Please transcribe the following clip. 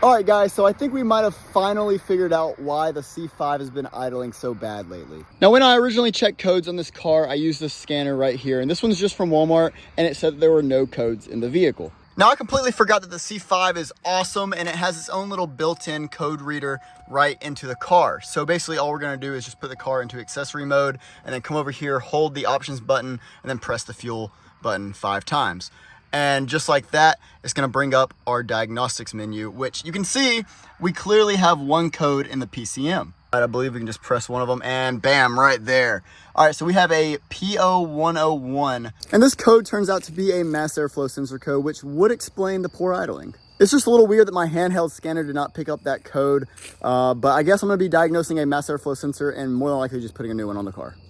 All right, guys, so I think we might have finally figured out why the C5 has been idling so bad lately. Now, when I originally checked codes on this car, I used this scanner right here, and this one's just from Walmart, and it said that there were no codes in the vehicle. Now, I completely forgot that the C5 is awesome, and it has its own little built-in code reader right into the car. So basically, all we're gonna do is just put the car into accessory mode, and then come over here, hold the options button, and then press the fuel button 5 times. And just like that, it's gonna bring up our diagnostics menu, which you can see, we clearly have one code in the PCM. I believe we can just press one of them and bam, right there. All right, so we have a P0101. And this code turns out to be a mass airflow sensor code, which would explain the poor idling. It's just a little weird that my handheld scanner did not pick up that code, but I guess I'm gonna be diagnosing a mass airflow sensor and more than likely just putting a new one on the car.